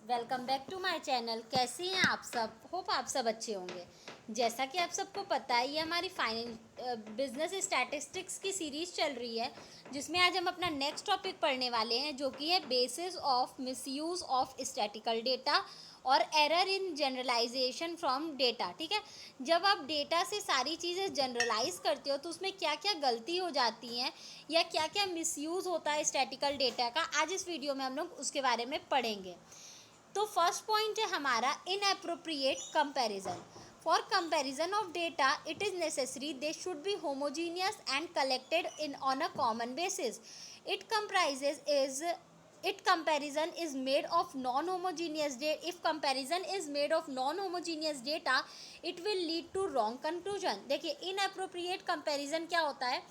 Welcome back to my channel. कैसे हैं आप सब? होप आप सब अच्छे होंगे। जैसा कि आप सबको पता है, ये हमारी बिजनेस स्टैटिस्टिक्स की सीरीज़ चल रही है, जिसमें आज हम अपना नेक्स्ट टॉपिक पढ़ने वाले हैं, जो कि है basis of misuse of statical data और error in generalisation from data. ठीक है, जब आप डेटा से सारी चीज़ें जनरलाइज करते हो तो उसमें क्या क्या गलती हो जाती हैं या क्या क्या मिसयूज़ होता है स्टैटिकल डेटा का, आज इस वीडियो में हम लोग उसके बारे में पढ़ेंगे। तो फर्स्ट पॉइंट है हमारा inappropriate comparison. For comparison of data it is necessary they should be homogeneous and collected in on a common basis. It comparison is made of non-homogeneous data. If comparison is made of non-homogeneous data, it will lead to wrong conclusion. देखिए, inappropriate comparison क्या होता है?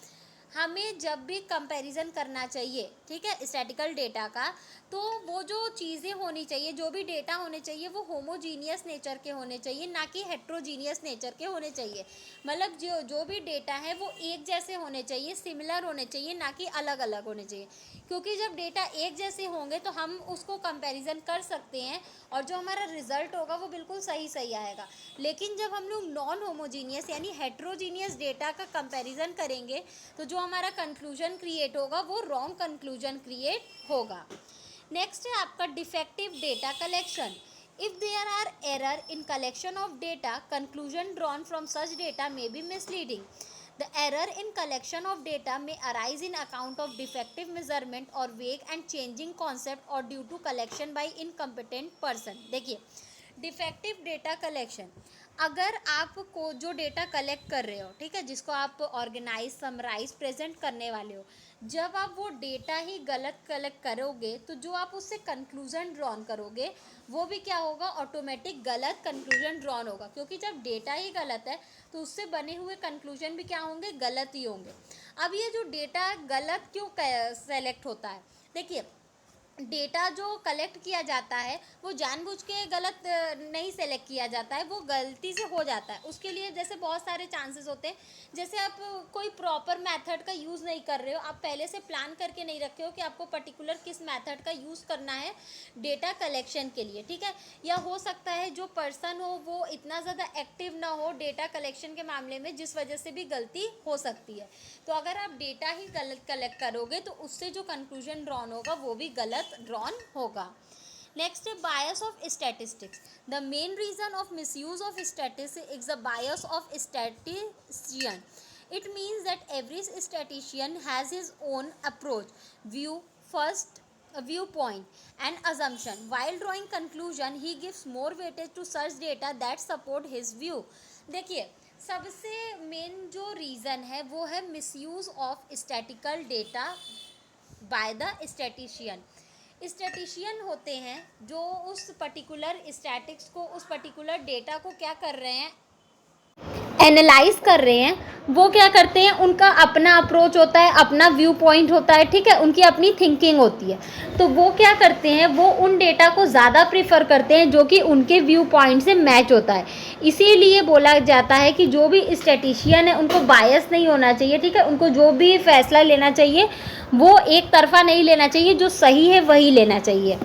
हमें जब भी comparison करना चाहिए, ठीक है, स्टैटिकल डेटा का, तो वो जो चीज़ें होनी चाहिए, जो भी डेटा होने चाहिए, वो होमोजीनियस नेचर के होने चाहिए, ना कि हेट्रोजीनियस नेचर के होने चाहिए। मतलब जो भी डेटा है वो एक जैसे होने चाहिए, सिमिलर होने चाहिए, ना कि अलग अलग होने चाहिए। क्योंकि जब डेटा एक जैसे होंगे तो हम उसको कंपैरिजन कर सकते हैं और जो हमारा रिजल्ट होगा वो बिल्कुल सही सही आएगा। लेकिन जब हम लोग नॉन होमोजीनियस यानी हेट्रोजीनियस डेटा का कंपैरिजन करेंगे तो जो हमारा कंक्लूजन क्रिएट होगा वो रॉन्ग कंक्लूजन क्रिएट होगा। नेक्स्ट है आपका defective data collection. If there are error in collection of data, conclusion drawn from such data may be misleading. The error in collection of data may arise in account of defective measurement or vague and changing concept or due to collection by incompetent person. देखिए, defective data collection, अगर आपको जो data collect कर रहे हो, ठीक है, जिसको आप ऑर्गेनाइज समराइज प्रेजेंट करने वाले हो, जब आप वो डेटा ही गलत कलेक्ट करोगे तो जो आप उससे कंक्लूजन ड्रॉन करोगे वो भी क्या होगा? ऑटोमेटिक गलत कंक्लूजन ड्रॉन होगा। क्योंकि जब डेटा ही गलत है तो उससे बने हुए कंक्लूजन भी क्या होंगे? गलत ही होंगे। अब ये जो डेटा गलत क्यों सेलेक्ट होता है? देखिए, डेटा जो कलेक्ट किया जाता है वो जानबूझ के गलत नहीं सेलेक्ट किया जाता है, वो गलती से हो जाता है। उसके लिए जैसे बहुत सारे चांसेस होते हैं, जैसे आप कोई प्रॉपर मेथड का यूज़ नहीं कर रहे हो, आप पहले से प्लान करके नहीं रखे हो कि आपको पर्टिकुलर किस मेथड का यूज़ करना है डेटा कलेक्शन के लिए, ठीक है। या हो सकता है जो पर्सन हो वो इतना ज़्यादा एक्टिव ना हो डेटा कलेक्शन के मामले में, जिस वजह से भी गलती हो सकती है। तो अगर आप डेटा ही गलत कलेक्ट करोगे तो उससे जो कंक्लूजन ड्रॉन होगा वो भी गलत ड्रॉन होगा। नेक्स्ट है bias of statistics. The main reason of misuse of statistics is the bias of statistician. It means that every statistician has his own approach, viewpoint and assumption. While drawing conclusion, he gives more weightage to such data that support his view. देखिए, सबसे main जो reason है वो है misuse of statical data by the statistician. Statistician होते हैं जो उस पर्टिकुलर स्टैटिक्स को, उस पर्टिकुलर डेटा को क्या कर रहे हैं? एनालाइज कर रहे हैं। वो क्या करते हैं? उनका अपना अप्रोच होता है, अपना व्यू पॉइंट होता है, ठीक है, उनकी अपनी थिंकिंग होती है। तो वो क्या करते हैं? वो उन डेटा को ज़्यादा प्रीफर करते हैं जो कि उनके व्यू पॉइंट से मैच होता है। इसीलिए बोला जाता है कि जो भी स्टैटिशियन है उनको बायस नहीं होना चाहिए, ठीक है, उनको जो भी फैसला लेना चाहिए वो एक तरफा नहीं लेना चाहिए, जो सही है वही लेना चाहिए।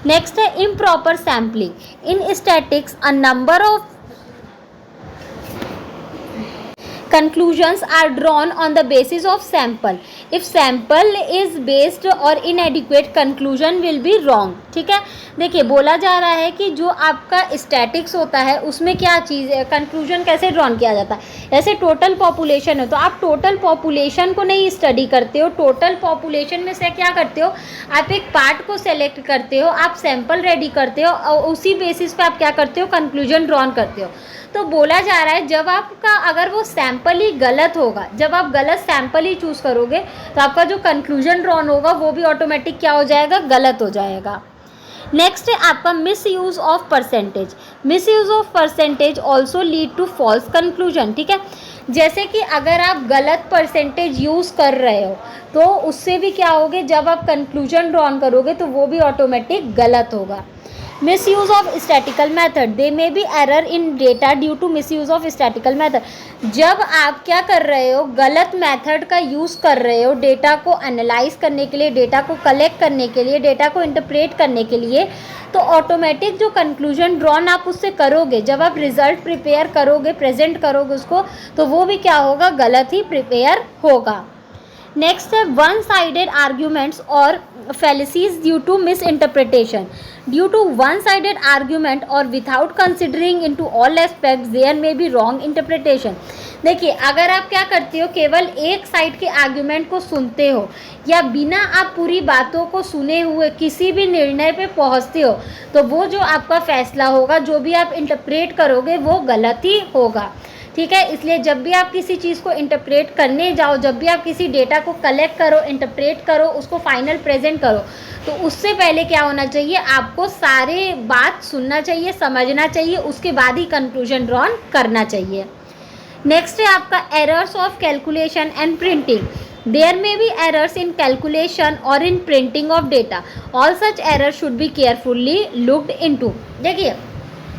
नेक्स्ट है improper sampling. In statics a number of conclusions are drawn on the basis of sample. If sample is based or inadequate, conclusion will be wrong. ठीक है, देखिए, बोला जा रहा है कि जो आपका स्टैटिक्स होता है उसमें क्या चीज़ है, कंक्लूजन कैसे ड्रॉन किया जाता है। जैसे टोटल पॉपुलेशन है तो आप टोटल पॉपुलेशन को नहीं स्टडी करते हो, टोटल पॉपुलेशन में से क्या करते हो? आप एक पार्ट को सेलेक्ट करते हो, आप सैम्पल रेडी करते हो और उसी बेसिस पे आप क्या करते हो? कंक्लूजन ड्रॉन करते हो। तो बोला जा रहा है जब आपका अगर वो सैम्पल ही गलत होगा, जब आप गलत सैम्पल ही चूज़ करोगे तो आपका जो कंक्लूजन ड्रॉन होगा वो भी ऑटोमेटिक क्या हो जाएगा? गलत हो जाएगा। नेक्स्ट है आपका misuse of percentage. Misuse of percentage also lead to false conclusion, ठीक है। जैसे कि अगर आप गलत परसेंटेज यूज़ कर रहे हो तो उससे भी क्या होगे? जब आप कंक्लूजन ड्रॉन करोगे तो वो भी ऑटोमेटिक गलत होगा। misuse of statistical method, they may be error in data due to misuse of statistical method। जब आप क्या कर रहे हो, गलत मेथड का यूज़ कर रहे हो डेटा को एनालाइज करने के लिए, डेटा को कलेक्ट करने के लिए, डेटा को इंटरप्रेट करने के लिए, तो ऑटोमेटिक जो कंक्लूजन ड्रॉन आप उससे करोगे, जब आप रिजल्ट प्रिपेयर करोगे, प्रेजेंट करोगे उसको, तो वो भी क्या होगा, गलत ही प्रिपेयर होगा। नेक्स्ट है वन साइडेड आर्ग्यूमेंट्स और fallacies due to misinterpretation। Due to one-sided argument or without considering into all aspects there may be wrong interpretation। देखिए, अगर आप क्या करते हो, केवल एक साइड के आर्ग्यूमेंट को सुनते हो या बिना आप पूरी बातों को सुने हुए किसी भी निर्णय पे पहुंचते हो, तो वो जो आपका फैसला होगा, जो भी आप इंटरप्रेट करोगे, वो गलत ही होगा। ठीक है, इसलिए जब भी आप किसी चीज़ को इंटरप्रेट करने जाओ, जब भी आप किसी डेटा को कलेक्ट करो, इंटरप्रेट करो, उसको फाइनल प्रेजेंट करो, तो उससे पहले क्या होना चाहिए, आपको सारे बात सुनना चाहिए, समझना चाहिए, उसके बाद ही कंक्लूजन ड्रॉन करना चाहिए। नेक्स्ट है आपका errors of calculation and printing. There may be errors in calculation और in printing of data. All such errors should be carefully looked into. देखिए,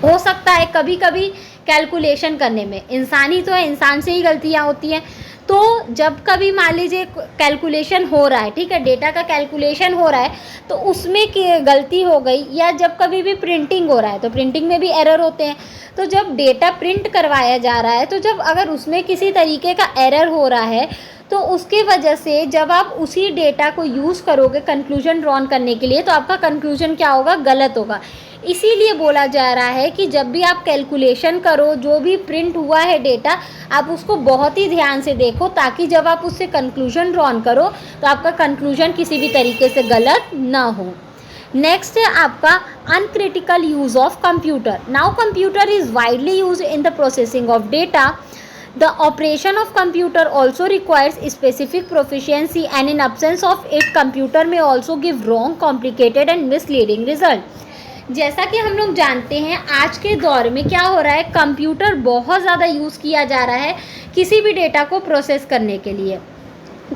हो सकता है कभी कभी कैलकुलेशन करने में, इंसान ही तो है, इंसान से ही गलतियाँ होती हैं, तो जब कभी मान लीजिए कैलकुलेशन हो रहा है, ठीक है, डेटा का कैलकुलेशन हो रहा है, तो उसमें गलती हो गई, या जब कभी भी प्रिंटिंग हो रहा है तो प्रिंटिंग में भी एरर होते हैं। तो जब डेटा प्रिंट करवाया जा रहा है, तो जब अगर उसमें किसी तरीके का एरर हो रहा है, तो उसकी वजह से जब आप उसी डेटा को यूज़ करोगे कंक्लूजन ड्रॉन करने के लिए, तो आपका कंक्लूजन क्या होगा, गलत होगा। इसीलिए बोला जा रहा है कि जब भी आप कैलकुलेशन करो, जो भी प्रिंट हुआ है डेटा, आप उसको बहुत ही ध्यान से देखो, ताकि जब आप उससे कंक्लूजन ड्रॉन करो तो आपका कंक्लूजन किसी भी तरीके से गलत ना हो। नेक्स्ट है आपका uncritical use of computer. Now computer is widely use in the processing of data. The operation of computer also requires specific proficiency and in absence of it computer may also give wrong, complicated and misleading result। जैसा कि हम लोग जानते हैं, आज के दौर में क्या हो रहा है, कंप्यूटर बहुत ज़्यादा यूज़ किया जा रहा है किसी भी डेटा को प्रोसेस करने के लिए,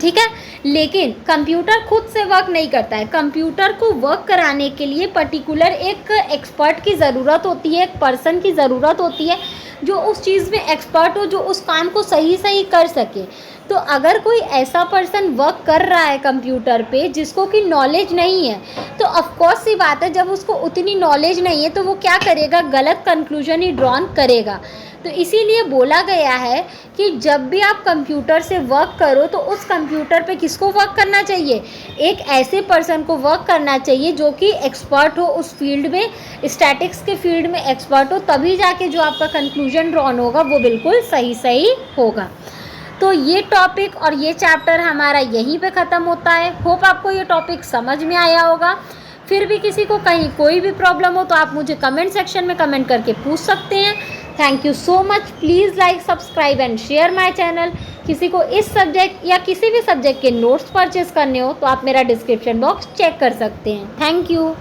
ठीक है, लेकिन कंप्यूटर खुद से वर्क नहीं करता है। कंप्यूटर को वर्क कराने के लिए पर्टिकुलर एक एक्सपर्ट की ज़रूरत होती है, एक पर्सन की ज़रूरत होती है जो उस चीज़ में एक्सपर्ट हो, जो उस काम को सही सही कर सके। तो अगर कोई ऐसा पर्सन वर्क कर रहा है कंप्यूटर पे जिसको कि नॉलेज नहीं है, तो ऑफकोर्स सी बात है, जब उसको उतनी नॉलेज नहीं है तो वो क्या करेगा, गलत कंक्लूजन ही ड्रॉन करेगा। तो इसीलिए बोला गया है कि जब भी आप कंप्यूटर से वर्क करो, तो उस कंप्यूटर पे किसको वर्क करना चाहिए, एक ऐसे पर्सन को वर्क करना चाहिए जो कि एक्सपर्ट हो उस फील्ड में, स्टैटिक्स के फील्ड में एक्सपर्ट हो, तभी जाके जो आपका कंक्लूजन ड्रॉन होगा वो बिल्कुल सही सही होगा। तो ये टॉपिक और ये चैप्टर हमारा यहीं पे ख़त्म होता है। होप आपको ये टॉपिक समझ में आया होगा। फिर भी किसी को कहीं कोई भी प्रॉब्लम हो तो आप मुझे कमेंट सेक्शन में कमेंट करके पूछ सकते हैं। Thank you so much. Please like, subscribe and share my channel. किसी को इस सब्जेक्ट या किसी भी सब्जेक्ट के नोट्स परचेज़ करने हो तो आप मेरा डिस्क्रिप्शन बॉक्स चेक कर सकते हैं। Thank you.